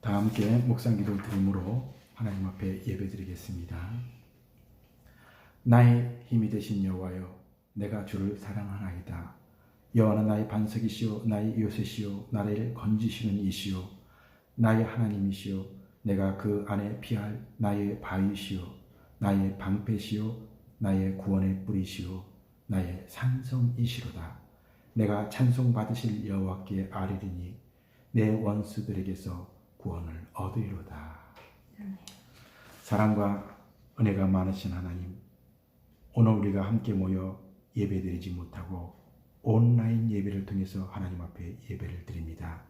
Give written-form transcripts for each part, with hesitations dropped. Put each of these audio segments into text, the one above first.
다 함께 묵상기도 드림으로 하나님 앞에 예배드리겠습니다. 나의 힘이 되신 여호와여, 내가 주를 사랑하나이다. 여호와는 나의 반석이시오, 나의 요새시오, 나를 건지시는 이시오, 나의 하나님이시오. 내가 그 안에 피할 나의 바위시오, 나의 방패시오, 나의 구원의 뿌리시오, 나의 산성이시로다. 내가 찬송받으실 여호와께 아뢰리니 내 원수들에게서 구원을 얻으리로다. 사랑과 은혜가 많으신 하나님, 오늘 우리가 함께 모여 예배드리지 못하고 온라인 예배를 통해서 하나님 앞에 예배를 드립니다.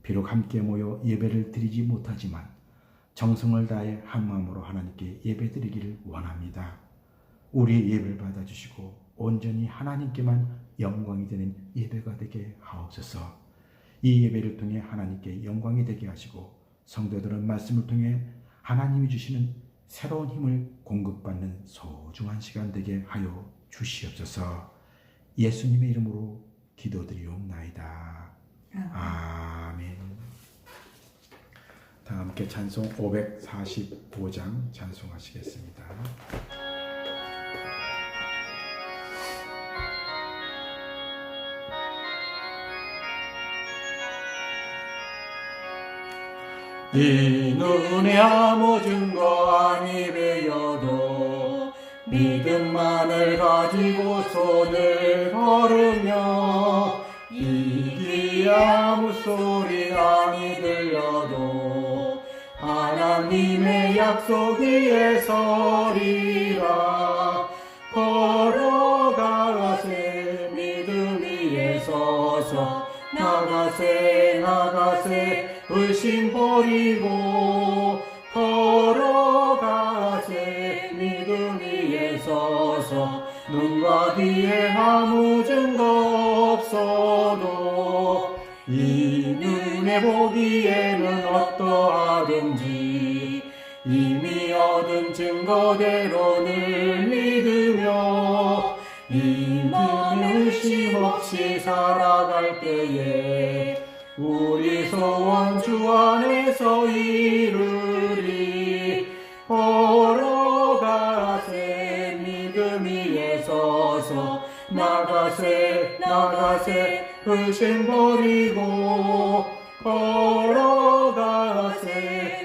비록 함께 모여 예배를 드리지 못하지만 정성을 다해 한 마음으로 하나님께 예배드리기를 원합니다. 우리의 예배를 받아주시고 온전히 하나님께만 영광이 되는 예배가 되게 하옵소서. 이 예배를 통해 하나님께 영광이 되게 하시고 성도들은 말씀을 통해 하나님이 주시는 새로운 힘을 공급받는 소중한 시간 되게 하여 주시옵소서. 예수님의 이름으로 기도드리옵나이다. 아멘. 다 함께 찬송 545장 찬송하시겠습니다. 이 눈에 아무 증거 아니 베어도 믿음만을 가지고 손을 걸으며 이 귀에 아무 소리 아니 들려도 하나님의 약속 위에 서리라. 걸어가세 믿음 위에 서서 나가세 의심 버리고 걸어가세 믿음 위에 서서 눈과 귀에 아무 증거 없어도 이 눈에 보기에는 어떠하든지 이미 얻은 증거대로 늘 믿으며 이만 의심 없이 살아갈 때에 우리 소원 주 안에서 이루리. 걸어가세 믿음 위에 서서 나가세 의심 버리고 걸어가세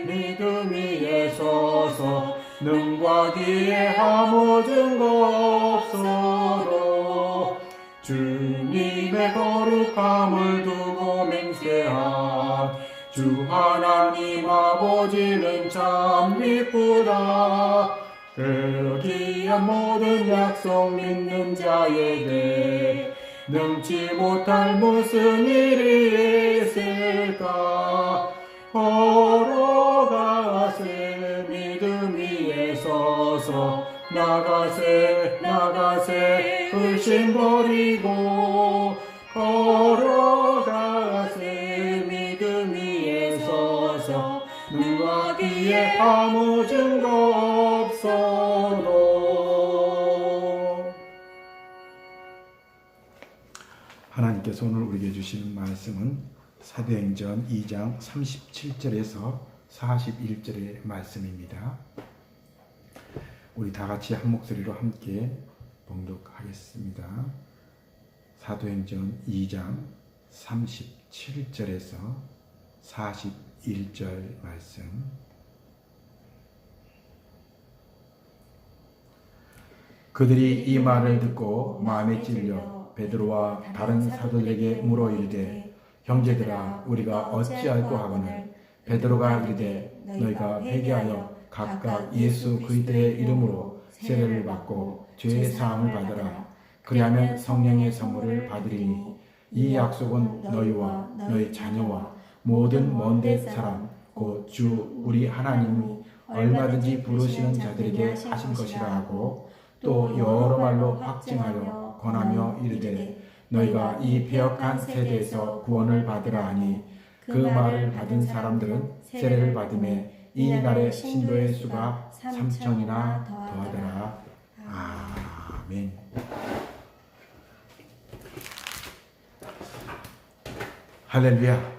믿음 위에 서서 눈과 귀에 아무 증거 없어도 주님의 거룩함을 두고 맹세한 주 하나님 아버지는 참 미쁘다. 그 귀한 모든 약속 믿는 자에게 능치 못할 무슨 일이 있을까. 걸어가세 믿음 위에 서서 나가세 의심 버리고 걸어가세 믿음 위에 서서 눈과 귀에 아무 증거 없어도. 하나님께서 오늘 우리에게 주시는 말씀은 사도행전 2장 37절에서 41절의 말씀입니다. 우리 다 같이 한 목소리로 함께 봉독하겠습니다. 사도행전 2장 37절에서 41절 말씀. 그들이 이 말을 듣고 마음에 찔려 베드로와 다른 사도들에게 물어 이르되 형제들아 우리가 어찌할꼬 하거늘. 베드로가 이르되 너희가 회개하여 각각 예수 그리스도의 이름으로 세례를 받고 죄의 사함을 받으라. 그리하면 성령의 선물을 받으리니 이 약속은 너희와 너희 자녀와 모든 먼데 사람 곧 주 우리 하나님이 얼마든지 부르시는 자들에게 하신 것이라 하고 또 여러 말로 확증하여 권하며 이르되 너희가 이 패역한 세대에서 구원을 받으라 하니 그 말을 받은 사람들은 세례를 받음에 이 날의 신도의 수가 3,000이나 더하더라. 아멘. 할렐루야.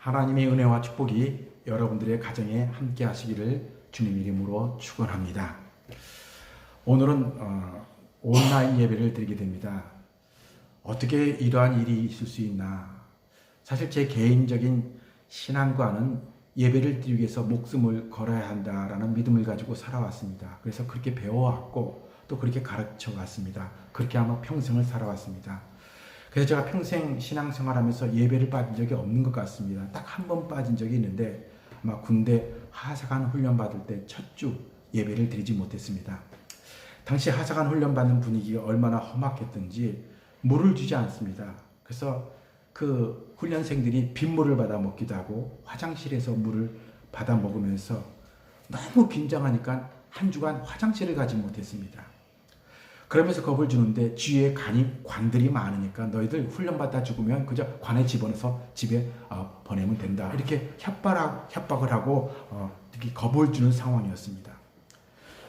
하나님의 은혜와 축복이 여러분들의 가정에 함께 하시기를 주님 이름으로 축원합니다. 오늘은 온라인 예배를 드리게 됩니다. 어떻게 이러한 일이 있을 수 있나? 사실 제 개인적인 신앙과는 예배를 드리기 위해서 목숨을 걸어야 한다라는 믿음을 가지고 살아왔습니다. 그래서 그렇게 배워왔고 또 그렇게 가르쳐 왔습니다. 그렇게 아마 평생을 살아왔습니다. 그래서 제가 평생 신앙생활하면서 예배를 빠진 적이 없는 것 같습니다. 딱 한 번 빠진 적이 있는데 아마 군대 하사관 훈련 받을 때 첫 주 예배를 드리지 못했습니다. 당시 하사관 훈련 받는 분위기가 얼마나 험악했던지 물을 주지 않습니다. 그래서 그 훈련생들이 빗물을 받아 먹기도 하고 화장실에서 물을 받아 먹으면서 너무 긴장하니까 한 주간 화장실을 가지 못했습니다. 그러면서 겁을 주는데 주위에 관들이 많으니까 너희들 훈련받다 죽으면 그저 관에 집어넣어서 집에 보내면 된다. 이렇게 협박을 하고 특히 겁을 주는 상황이었습니다.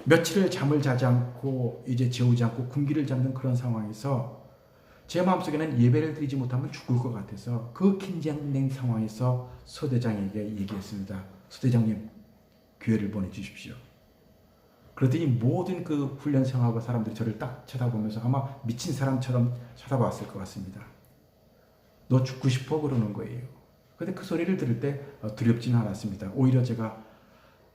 며칠을 잠을 자지 않고 이제 재우지 않고 군기를 잡는 그런 상황에서 제 마음속에는 예배를 드리지 못하면 죽을 것 같아서 그 긴장된 상황에서 소대장에게 얘기했습니다. 소대장님, 교회를 보내주십시오. 그러더니 모든 그 훈련생하고 사람들이 저를 딱 쳐다보면서 아마 미친 사람처럼 쳐다봤을 것 같습니다. 너 죽고 싶어? 그러는 거예요. 그런데 그 소리를 들을 때 두렵지는 않았습니다. 오히려 제가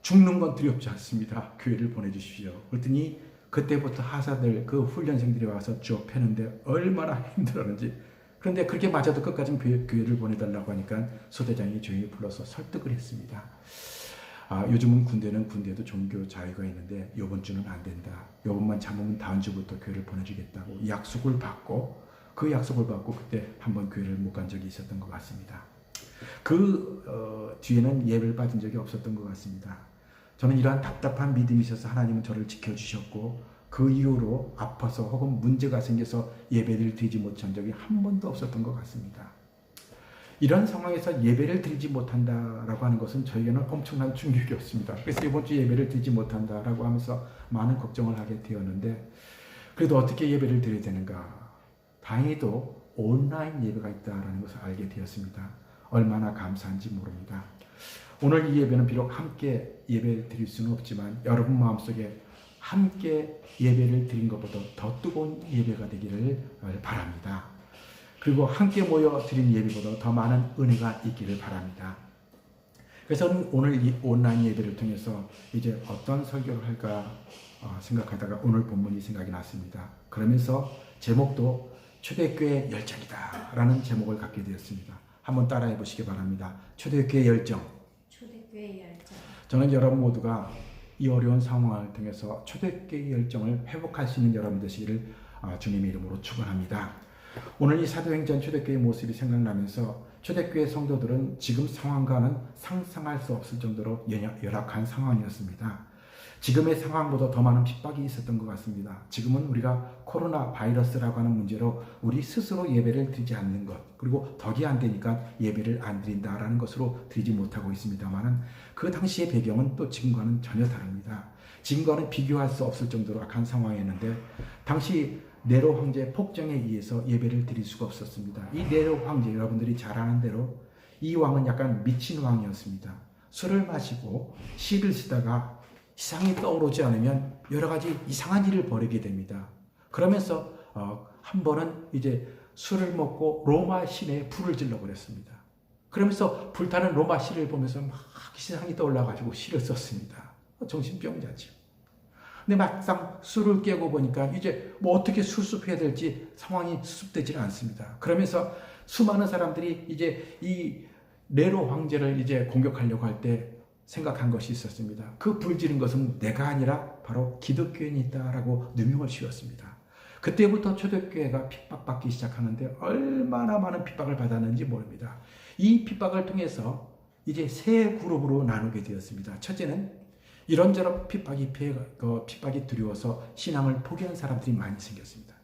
죽는 건 두렵지 않습니다. 교회를 보내주십시오. 그랬더니 그때부터 하사들, 그 훈련생들이 와서 쭉 패는데 얼마나 힘들었는지. 그런데 그렇게 맞아도 끝까지 교회를 보내달라고 하니까 소대장이 조용히 불러서 설득을 했습니다. 요즘은 군대도 종교 자유가 있는데 요번 주는 안 된다. 요번만 참으면 다음 주부터 교회를 보내주겠다고 약속을 받고 그때 한번 교회를 못 간 적이 있었던 것 같습니다. 뒤에는 예배를 받은 적이 없었던 것 같습니다. 저는 이러한 답답한 믿음이 있어서 하나님은 저를 지켜주셨고 그 이후로 아파서 혹은 문제가 생겨서 예배를 드리지 못한 적이 한 번도 없었던 것 같습니다. 이런 상황에서 예배를 드리지 못한다라고 하는 것은 저에게는 엄청난 충격이었습니다. 그래서 이번 주 예배를 드리지 못한다라고 하면서 많은 걱정을 하게 되었는데 그래도 어떻게 예배를 드려야 되는가? 다행히도 온라인 예배가 있다라는 것을 알게 되었습니다. 얼마나 감사한지 모릅니다. 오늘 이 예배는 비록 함께 예배를 드릴 수는 없지만 여러분 마음속에 함께 예배를 드린 것보다 더 뜨거운 예배가 되기를 바랍니다. 그리고 함께 모여 드린 예배보다 더 많은 은혜가 있기를 바랍니다. 그래서 저는 오늘 이 온라인 예배를 통해서 이제 어떤 설교를 할까 생각하다가 오늘 본문이 생각이 났습니다. 그러면서 제목도 초대교회 열정이다 라는 제목을 갖게 되었습니다. 한번 따라해 보시기 바랍니다. 초대교회 열정. 초대교회 열정. 저는 여러분 모두가 이 어려운 상황을 통해서 초대교회 열정을 회복할 수 있는 여러분 되시기를 주님의 이름으로 축원합니다. 오늘 이 사도행전 초대교회 모습이 생각나면서 초대교회 성도들은 지금 상황과는 상상할 수 없을 정도로 열악한 상황이었습니다. 지금의 상황보다 더 많은 핍박이 있었던 것 같습니다. 지금은 우리가 코로나 바이러스라고 하는 문제로 우리 스스로 예배를 드리지 않는 것, 그리고 덕이 안 되니까 예배를 안 드린다라는 것으로 드리지 못하고 있습니다만 그 당시의 배경은 또 지금과는 전혀 다릅니다. 지금과는 비교할 수 없을 정도로 악한 상황이었는데 당시 네로 황제 폭정에 의해서 예배를 드릴 수가 없었습니다. 이 네로 황제, 여러분들이 잘 아는 대로 이 왕은 약간 미친 왕이었습니다. 술을 마시고 시를 쓰다가 시상이 떠오르지 않으면 여러 가지 이상한 일을 벌이게 됩니다. 그러면서 한 번은 이제 술을 먹고 로마 신에 불을 질러버렸습니다. 그러면서 불타는 로마 신을 보면서 막 시상이 떠올라가지고 시를 썼습니다. 정신병자죠. 근데 막상 술을 깨고 보니까 이제 뭐 어떻게 수습해야 될지 상황이 수습되지는 않습니다. 그러면서 수많은 사람들이 이제 이 네로 황제를 이제 공격하려고 할 때 생각한 것이 있었습니다. 그 불지른 것은 내가 아니라 바로 기독교인이 있다라고 누명을 씌웠습니다. 그때부터 초대교회가 핍박받기 시작하는데 얼마나 많은 핍박을 받았는지 모릅니다. 이 핍박을 통해서 이제 세 그룹으로 나누게 되었습니다. 첫째는 이런저런 핍박이 두려워서 신앙을 포기한 사람들이 많이 생겼습니다.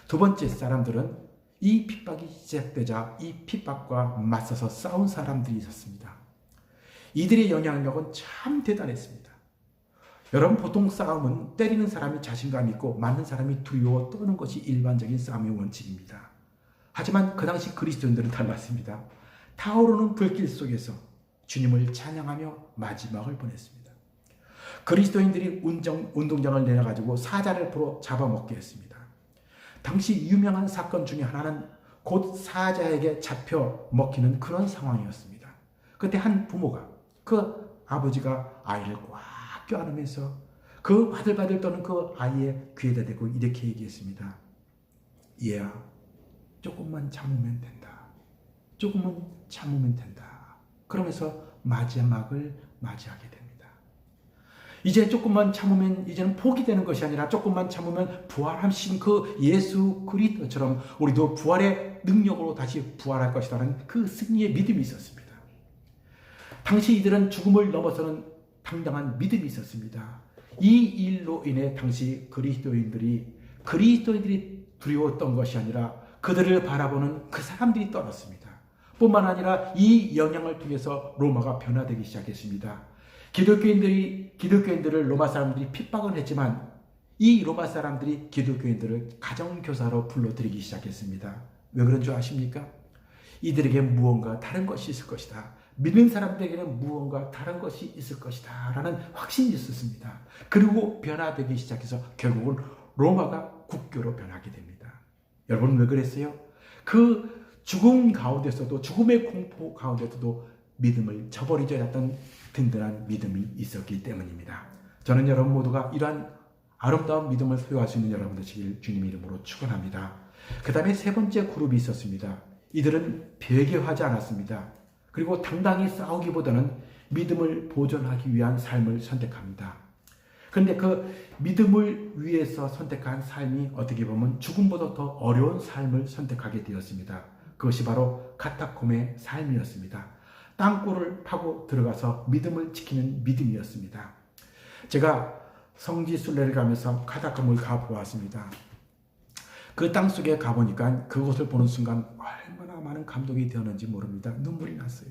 두 번째 사람들은 이 핍박이 시작되자 이 핍박과 맞서서 싸운 사람들이 있었습니다. 이들의 영향력은 참 대단했습니다. 여러분, 보통 싸움은 때리는 사람이 자신감 있고 맞는 사람이 두려워 떠는 것이 일반적인 싸움의 원칙입니다. 하지만 그 당시 그리스도인들은 달랐습니다. 타오르는 불길 속에서 주님을 찬양하며 마지막을 보냈습니다. 그리스도인들이 운동장을 내려가지고 사자를 풀어 잡아먹게 했습니다. 당시 유명한 사건 중에 하나는 곧 사자에게 잡혀 먹히는 그런 상황이었습니다. 그때 한 부모가 그 아버지가 아이를 꽉 껴안으면서 그 바들바들 떠는 그 아이의 귀에다 대고 이렇게 얘기했습니다. 얘야, 조금만 참으면 된다. 조금만 참으면 된다. 그러면서 마지막을 맞이하게 됩니다. 이제 조금만 참으면 이제는 포기되는 것이 아니라 조금만 참으면 부활하신 그 예수 그리스도처럼 우리도 부활의 능력으로 다시 부활할 것이라는 그 승리의 믿음이 있었습니다. 당시 이들은 죽음을 넘어서는 당당한 믿음이 있었습니다. 이 일로 인해 당시 그리스도인들이 두려웠던 것이 아니라 그들을 바라보는 그 사람들이 떨었습니다. 뿐만 아니라 이 영향을 통해서 로마가 변화되기 시작했습니다. 기독교인들을 로마 사람들이 핍박을 했지만 이 로마 사람들이 기독교인들을 가정교사로 불러들이기 시작했습니다. 왜 그런 줄 아십니까? 이들에게 무언가 다른 것이 있을 것이다. 믿는 사람들에게는 무언가 다른 것이 있을 것이다 라는 확신이 있었습니다. 그리고 변화되기 시작해서 결국은 로마가 국교로 변하게 됩니다. 여러분 왜 그랬어요? 그 죽음 가운데서도 죽음의 공포 가운데서도 믿음을 저버리지 않았던 든든한 믿음이 있었기 때문입니다. 저는 여러분 모두가 이러한 아름다운 믿음을 소유할 수 있는 여러분 되시길 주님의 이름으로 축원합니다. 그 다음에 세 번째 그룹이 있었습니다. 이들은 배교하지 않았습니다. 그리고 당당히 싸우기보다는 믿음을 보존하기 위한 삶을 선택합니다. 그런데 그 믿음을 위해서 선택한 삶이 어떻게 보면 죽음보다 더 어려운 삶을 선택하게 되었습니다. 그것이 바로 카타콤의 삶이었습니다. 땅굴을 파고 들어가서 믿음을 지키는 믿음이었습니다. 제가 성지 순례를 가면서 카타콤을 가보았습니다. 그 땅속에 가보니까 그곳을 보는 순간 얼마나 많은 감동이 되었는지 모릅니다. 눈물이 났어요.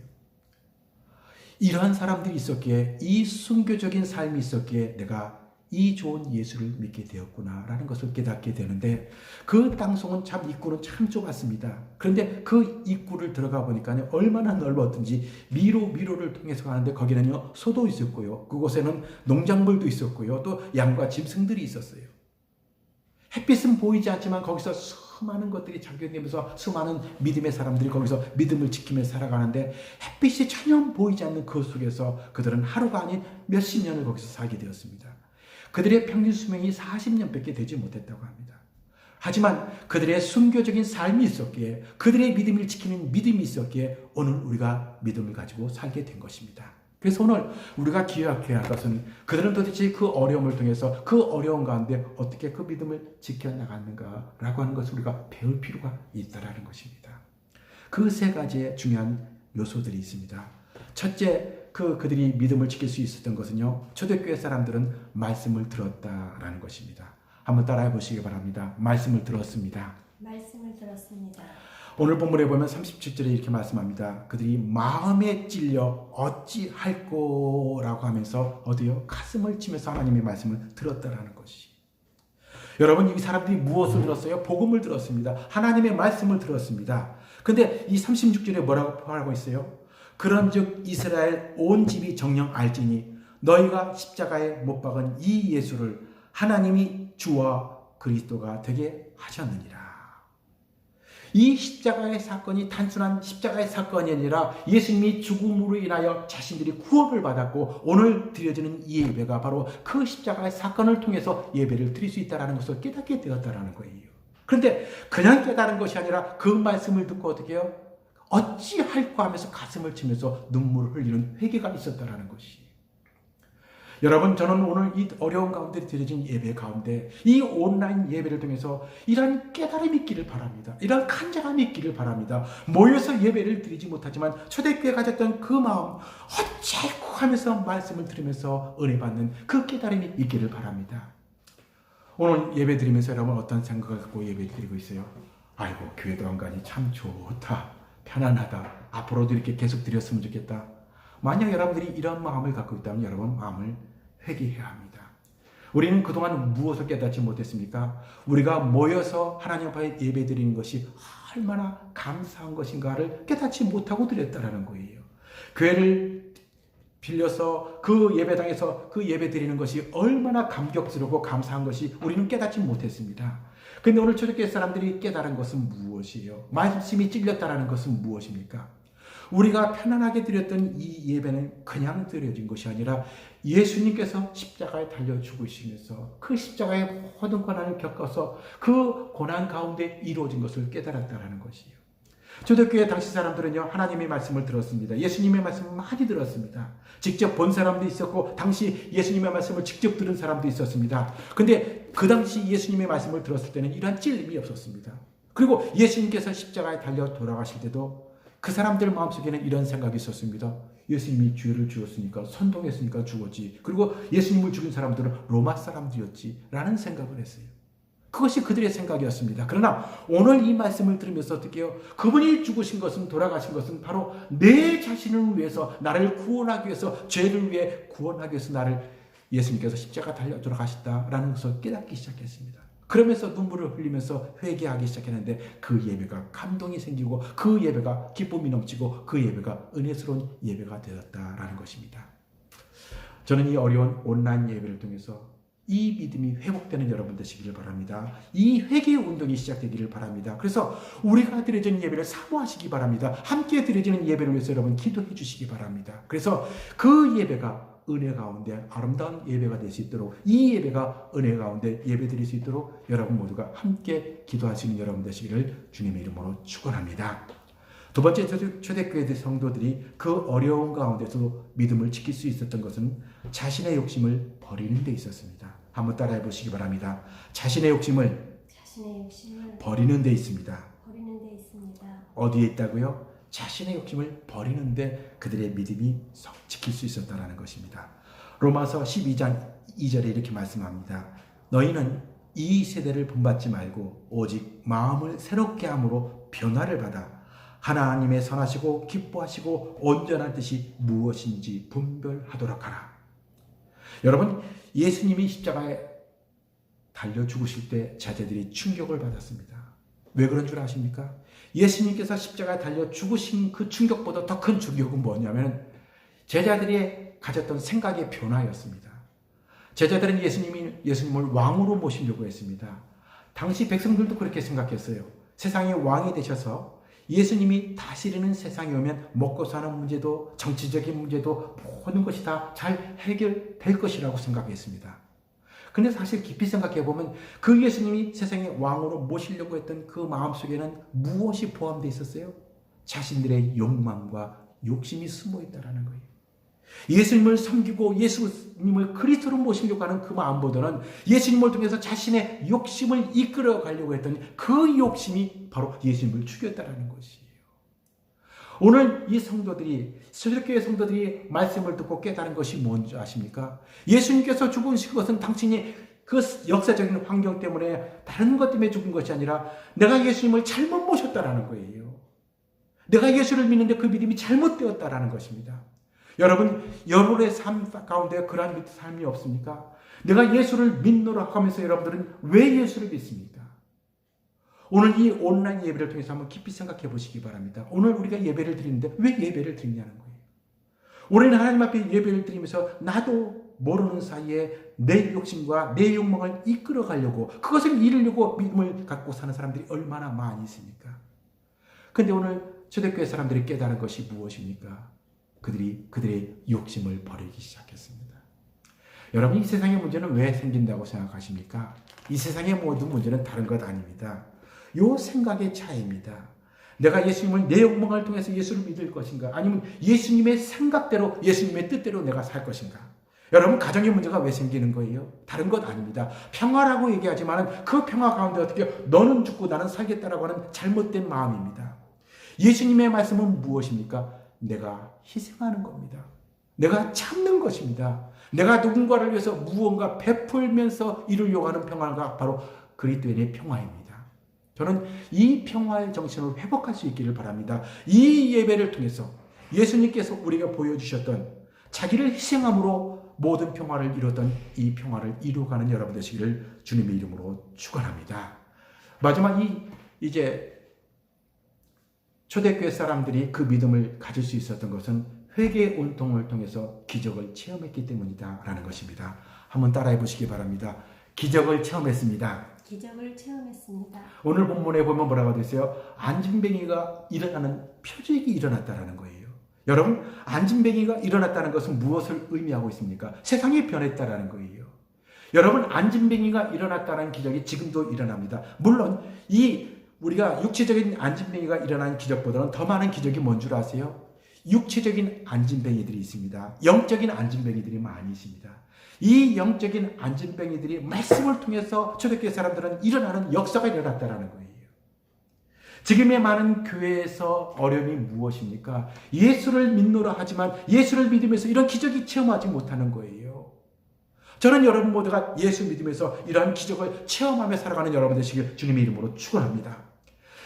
이러한 사람들이 있었기에, 이 순교적인 삶이 있었기에 내가 이 좋은 예수를 믿게 되었구나라는 것을 깨닫게 되는데, 그 땅속은 참 입구는 좁았습니다. 그런데 그 입구를 들어가 보니까 얼마나 넓었든지 미로를 통해서 가는데 거기는요 소도 있었고요, 그곳에는 농작물도 있었고요, 또 양과 짐승들이 있었어요. 햇빛은 보이지 않지만 거기서 수많은 것들이 작용되면서 수많은 믿음의 사람들이 거기서 믿음을 지키며 살아가는데, 햇빛이 전혀 보이지 않는 그 속에서 그들은 하루가 아닌 몇십 년을 거기서 살게 되었습니다. 그들의 평균 수명이 40년밖에 되지 못했다고 합니다. 하지만 그들의 순교적인 삶이 있었기에, 그들의 믿음을 지키는 믿음이 있었기에 오늘 우리가 믿음을 가지고 살게 된 것입니다. 그래서 오늘 우리가 기억해야 할 것은, 그들은 도대체 그 어려움을 통해서 그 어려움 가운데 어떻게 그 믿음을 지켜나갔는가라고 하는 것을 우리가 배울 필요가 있다는 것입니다. 그 세 가지의 중요한 요소들이 있습니다. 첫째, 그들이 믿음을 지킬 수 있었던 것은요, 초대교회 사람들은 말씀을 들었다라는 것입니다. 한번 따라해 보시기 바랍니다. 말씀을 들었습니다. 말씀을 들었습니다. 오늘 본문에 보면 37절에 이렇게 말씀합니다. 그들이 마음에 찔려 어찌할꼬라고 하면서 어디요? 가슴을 치면서 하나님의 말씀을 들었다라는 것이. 여러분, 이 사람들이 무엇을 들었어요? 복음을 들었습니다. 하나님의 말씀을 들었습니다. 근데 이 36절에 뭐라고 하고 있어요? 그런즉 이스라엘 온 집이 정녕 알지니 너희가 십자가에 못 박은 이 예수를 하나님이 주와 그리스도가 되게 하셨느니라. 이 십자가의 사건이 단순한 십자가의 사건이 아니라 예수님이 죽음으로 인하여 자신들이 구원을 받았고, 오늘 드려지는 이 예배가 바로 그 십자가의 사건을 통해서 예배를 드릴 수 있다는 것을 깨닫게 되었다는 거예요. 그런데 그냥 깨달은 것이 아니라 그 말씀을 듣고 어떻게 해요? 어찌할꼬 하면서 가슴을 치면서 눈물을 흘리는 회개가 있었다는 것이. 여러분, 저는 오늘 이 어려운 가운데 드려진 예배 가운데 이 온라인 예배를 통해서 이런 깨달음이 있기를 바랍니다. 이런 간절함이 있기를 바랍니다. 모여서 예배를 드리지 못하지만 초대교회 가졌던 그 마음, 어찌할꼬 하면서 말씀을 들으면서 은혜 받는 그 깨달음이 있기를 바랍니다. 오늘 예배 드리면서 여러분 어떤 생각을 갖고 예배 드리고 있어요? 아이고, 교회도 안 가니 참 좋다, 편안하다, 앞으로도 이렇게 계속 드렸으면 좋겠다. 만약 여러분들이 이런 마음을 갖고 있다면 여러분 마음을 회개해야 합니다. 우리는 그동안 무엇을 깨닫지 못했습니까? 우리가 모여서 하나님 앞에 예배 드리는 것이 얼마나 감사한 것인가를 깨닫지 못하고 드렸다라는 거예요. 교회를 빌려서 그 예배당에서 그 예배 드리는 것이 얼마나 감격스럽고 감사한 것이 우리는 깨닫지 못했습니다. 근데 오늘 초대교회 사람들이 깨달은 것은 무엇이에요? 말씀이 찔렸다라는 것은 무엇입니까? 우리가 편안하게 드렸던 이 예배는 그냥 드려진 것이 아니라 예수님께서 십자가에 달려 죽으시면서 그 십자가의 모든 고난을 겪어서 그 고난 가운데 이루어진 것을 깨달았다라는 것이에요. 초대교회 당시 사람들은요, 하나님의 말씀을 들었습니다. 예수님의 말씀을 많이 들었습니다. 직접 본 사람도 있었고 당시 예수님의 말씀을 직접 들은 사람도 있었습니다. 근데 그 당시 예수님의 말씀을 들었을 때는 이러한 찔림이 없었습니다. 그리고 예수님께서 십자가에 달려 돌아가실 때도 그 사람들 마음속에는 이런 생각이 있었습니다. 예수님이 죄를 지었으니까, 선동했으니까 죽었지. 그리고 예수님을 죽인 사람들은 로마 사람들이었지 라는 생각을 했어요. 그것이 그들의 생각이었습니다. 그러나 오늘 이 말씀을 들으면서 어떻게 해요? 그분이 죽으신 것은, 돌아가신 것은 바로 내 자신을 위해서, 나를 구원하기 위해서, 죄를 위해 구원하기 위해서 나를 예수님께서 십자가 달려 돌아가셨다라는 것을 깨닫기 시작했습니다. 그러면서 눈물을 흘리면서 회개하기 시작했는데 그 예배가 감동이 생기고 그 예배가 기쁨이 넘치고 그 예배가 은혜스러운 예배가 되었다라는 것입니다. 저는 이 어려운 온라인 예배를 통해서 이 믿음이 회복되는 여러분 되시기를 바랍니다. 이 회개 운동이 시작되기를 바랍니다. 그래서 우리가 드려지는 예배를 사모하시기 바랍니다. 함께 드려지는 예배를 위해서 여러분 기도해 주시기 바랍니다. 그래서 그 예배가 은혜 가운데 아름다운 예배가 될 수 있도록, 이 예배가 은혜 가운데 예배 드릴 수 있도록 여러분 모두가 함께 기도하시는 여러분 되시기를 주님의 이름으로 축원합니다. 두 번째, 초대교회 성도들이 그 어려운 가운데서 믿음을 지킬 수 있었던 것은 자신의 욕심을 버리는 데 있었습니다. 한번 따라해 보시기 바랍니다. 자신의 욕심을 버리는 데 있습니다. 어디에 있다고요? 자신의 욕심을 버리는데 그들의 믿음이 지킬 수 있었다는 것입니다. 로마서 12장 2절에 이렇게 말씀합니다. 너희는 이 세대를 본받지 말고 오직 마음을 새롭게 함으로 변화를 받아 하나님의 선하시고 기뻐하시고 온전한 뜻이 무엇인지 분별하도록 하라. 여러분, 예수님이 십자가에 달려 죽으실 때 제자들이 충격을 받았습니다. 왜 그런 줄 아십니까? 예수님께서 십자가에 달려 죽으신 그 충격보다 더 큰 충격은 뭐냐면 제자들이 가졌던 생각의 변화였습니다. 제자들은 예수님을 왕으로 모시려고 했습니다. 당시 백성들도 그렇게 생각했어요. 세상의 왕이 되셔서 예수님이 다스리는 세상에 오면 먹고 사는 문제도 정치적인 문제도 모든 것이 다 잘 해결될 것이라고 생각했습니다. 근데 사실 깊이 생각해 보면 그 예수님이 세상의 왕으로 모시려고 했던 그 마음속에는 무엇이 포함되어 있었어요? 자신들의 욕망과 욕심이 숨어 있다는 거예요. 예수님을 섬기고 예수님을 그리스도로 모시려고 하는 그 마음보다는 예수님을 통해서 자신의 욕심을 이끌어 가려고 했던 그 욕심이 바로 예수님을 죽였다는 것이에요. 오늘 이 성도들이, 초대교회 성도들이 말씀을 듣고 깨달은 것이 뭔지 아십니까? 예수님께서 죽으신 것은 당신이 그 역사적인 환경 때문에, 다른 것 때문에 죽은 것이 아니라 내가 예수님을 잘못 모셨다라는 거예요. 내가 예수를 믿는데 그 믿음이 잘못되었다라는 것입니다. 여러분, 여러분의 삶 가운데 그러한 삶이 없습니까? 내가 예수를 믿노라 하면서 여러분들은 왜 예수를 믿습니까? 오늘 이 온라인 예배를 통해서 한번 깊이 생각해 보시기 바랍니다. 오늘 우리가 예배를 드리는데 왜 예배를 드리냐는 거예요. 우리는 하나님 앞에 예배를 드리면서 나도 모르는 사이에 내 욕심과 내 욕망을 이끌어 가려고, 그것을 이루려고 믿음을 갖고 사는 사람들이 얼마나 많이 있습니까? 그런데 오늘 초대교회 사람들이 깨달은 것이 무엇입니까? 그들의 욕심을 버리기 시작했습니다. 여러분, 이 세상의 문제는 왜 생긴다고 생각하십니까? 이 세상의 모든 문제는 다른 것 아닙니다. 요 생각의 차이입니다. 내가 예수님을 내 욕망을 통해서 예수를 믿을 것인가, 아니면 예수님의 생각대로, 예수님의 뜻대로 내가 살 것인가? 여러분, 가정의 문제가 왜 생기는 거예요? 다른 것 아닙니다. 평화라고 얘기하지만 그 평화 가운데 어떻게 너는 죽고 나는 살겠다라고 하는 잘못된 마음입니다. 예수님의 말씀은 무엇입니까? 내가 희생하는 겁니다. 내가 참는 것입니다. 내가 누군가를 위해서 무언가 베풀면서 이루려고 하는 평화가 바로 그리스도인의 평화입니다. 저는 이 평화의 정신을 회복할 수 있기를 바랍니다. 이 예배를 통해서 예수님께서 우리가 보여주셨던 자기를 희생함으로 모든 평화를 이뤘던 이 평화를 이루어가는 여러분 되시기를 주님의 이름으로 축원합니다. 마지막 이제 초대교회 사람들이 그 믿음을 가질 수 있었던 것은 회개 운동을 통해서 기적을 체험했기 때문이다라는 것입니다. 한번 따라해 보시기 바랍니다. 기적을 체험했습니다. 기적을 체험했습니다. 오늘 본문에 보면 뭐라고 되세요? 안진뱅이가 일어나는 표적이 일어났다라는 거예요. 여러분, 안진뱅이가 일어났다는 것은 무엇을 의미하고 있습니까? 세상이 변했다라는 거예요. 여러분, 안진뱅이가 일어났다는 기적이 지금도 일어납니다. 물론 우리가 육체적인 안진뱅이가 일어나는 기적보다는 더 많은 기적이 뭔 줄 아세요? 육체적인 안진뱅이들이 있습니다. 영적인 안진뱅이들이 많이 있습니다. 이 영적인 안진뱅이들이 말씀을 통해서 초대교회 사람들은 일어나는 역사가 일어났다라는 거예요. 지금의 많은 교회에서 어려움이 무엇입니까? 예수를 믿노라 하지만 예수를 믿으면서 이런 기적이 체험하지 못하는 거예요. 저는 여러분 모두가 예수 믿으면서 이러한 기적을 체험하며 살아가는 여러분 되시길 주님의 이름으로 축원합니다.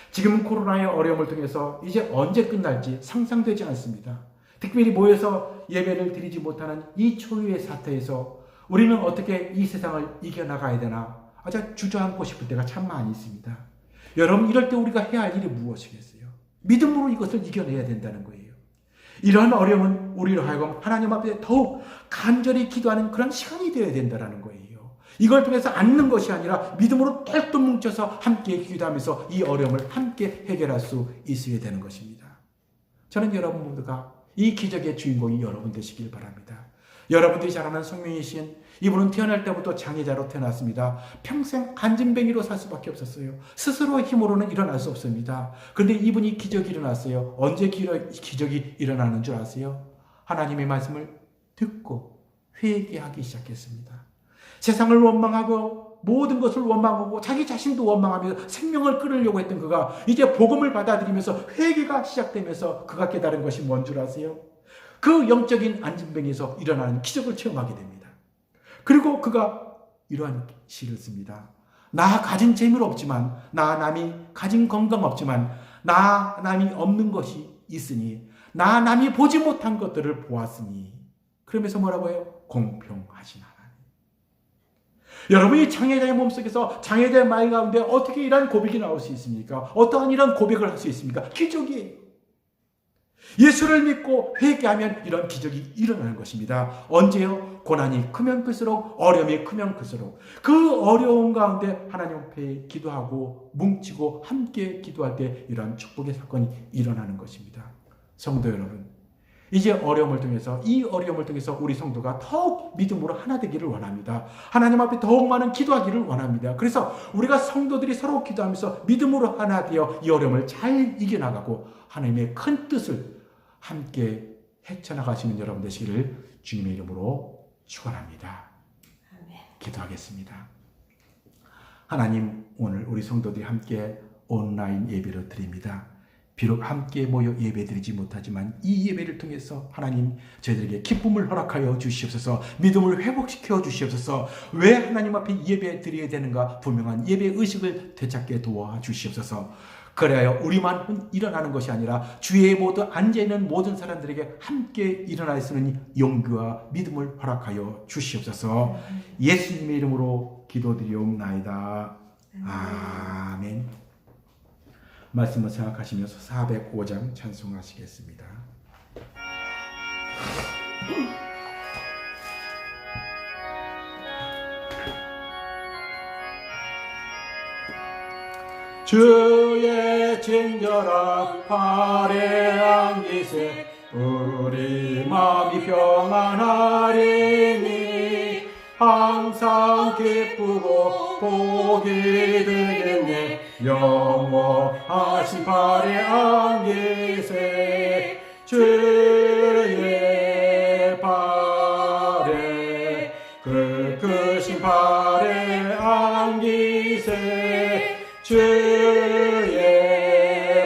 지금 코로나의 어려움을 통해서 이제 언제 끝날지 상상되지 않습니다. 특별히 모여서 예배를 드리지 못하는 이 초유의 사태에서 우리는 어떻게 이 세상을 이겨나가야 되나 아주 주저앉고 싶을 때가 참 많이 있습니다. 여러분, 이럴 때 우리가 해야 할 일이 무엇이겠어요? 믿음으로 이것을 이겨내야 된다는 거예요. 이러한 어려움은 우리로 하여금 하나님 앞에 더욱 간절히 기도하는 그런 시간이 되어야 된다는 거예요. 이걸 통해서 앉는 것이 아니라 믿음으로 똘똘 뭉쳐서 함께 기도하면서 이 어려움을 함께 해결할 수 있어야 되는 것입니다. 저는 여러분 모두가 이 기적의 주인공이 여러분 되시길 바랍니다. 여러분들이 잘 아는 성명이신 이분은 태어날 때부터 장애자로 태어났습니다. 평생 안진뱅이로 살 수밖에 없었어요. 스스로 힘으로는 일어날 수 없습니다. 그런데 이분이 기적이 일어났어요. 언제 기적이 일어나는 줄 아세요? 하나님의 말씀을 듣고 회개하기 시작했습니다. 세상을 원망하고 모든 것을 원망하고 자기 자신도 원망하면서 생명을 끊으려고 했던 그가 이제 복음을 받아들이면서 회개가 시작되면서 그가 깨달은 것이 뭔 줄 아세요? 그 영적인 안진뱅이에서 일어나는 기적을 체험하게 됩니다. 그리고 그가 이러한 시를 씁니다. 나 가진 재물 없지만, 나 남이 가진 건강 없지만, 나 남이 없는 것이 있으니, 나 남이 보지 못한 것들을 보았으니. 그러면서 뭐라고 해요? 공평하신 하나님. 여러분이 장애자의 몸속에서 장애자의 마음 가운데 어떻게 이런 고백이 나올 수 있습니까? 어떠한 이런 고백을 할 수 있습니까? 기적이에요. 예수를 믿고 회개하면 이런 기적이 일어나는 것입니다. 언제요? 고난이 크면 클수록, 어려움이 크면 클수록 그 어려움 가운데 하나님 앞에 기도하고 뭉치고 함께 기도할 때 이러한 축복의 사건이 일어나는 것입니다. 성도 여러분, 이제 어려움을 통해서 이 어려움을 통해서 우리 성도가 더욱 믿음으로 하나 되기를 원합니다. 하나님 앞에 더욱 많은 기도하기를 원합니다. 그래서 우리가 성도들이 서로 기도하면서 믿음으로 하나 되어 이 어려움을 잘 이겨나가고 하나님의 큰 뜻을 함께 헤쳐나가시는 여러분 되시기를 주님의 이름으로 축원합니다. 기도하겠습니다. 하나님, 오늘 우리 성도들이 함께 온라인 예배를 드립니다. 비록 함께 모여 예배드리지 못하지만 이 예배를 통해서 하나님 저희들에게 기쁨을 허락하여 주시옵소서. 믿음을 회복시켜 주시옵소서. 왜 하나님 앞에 예배 드려야 되는가 분명한 예배 의식을 되찾게 도와주시옵소서. 그래야 우리만 일어나는 것이 아니라 주위에 모두 앉아있는 모든 사람들에게 함께 일어날 수 있는 용기와 믿음을 허락하여 주시옵소서. 예수님의 이름으로 기도드리옵나이다. 아멘. 말씀을 생각하시면서 405장 찬송하시겠습니다. 주의 친절한 팔에 안기세 우리 마음이 평안하리니 항상 기쁘고 복이 되겠네. 영원하신 팔에 안기세 주의 팔에 그 크신 팔에 안기세 주의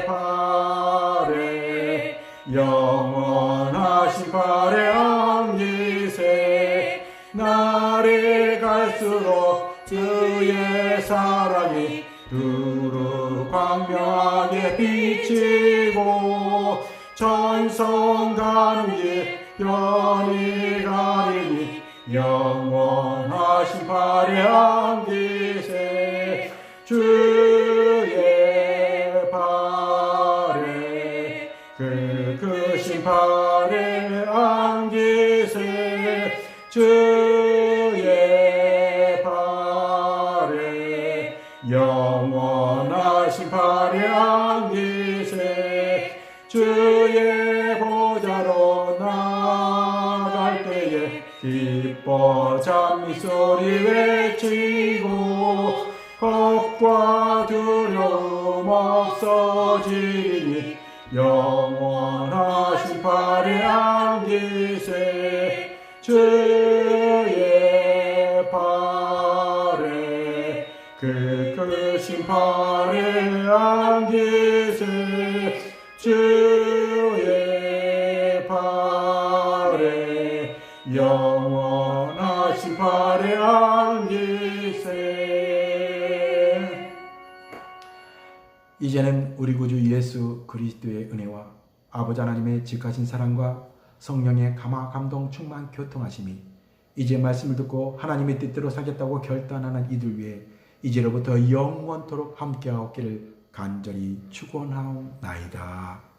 팔에 영원하신 팔에 안기세 날이 갈수록 주의 사랑이 두루 광명하게 비치고 천성 가는 길 연히 가리니 영원하신 팔에 안기세 주의 팔에 주의 발에 영원하신 발에 안기세 주의 보좌로 나갈 때에 기뻐 찬미소리 외치고 겁과 두려움 없어지니 영원하신 발에 안기세 주의 발에 그 크신 발에 안기세 주의 발에 영원하신 발에 안기세. 이제는 우리 구주 예수 그리스도의 은혜와 아버지 하나님의 지극하신 사랑과 성령의 감화 감동 충만 교통하심이 이제 말씀을 듣고 하나님의 뜻대로 살겠다고 결단하는 이들 위해 이제로부터 영원토록 함께하옵기를 간절히 축원하옵나이다.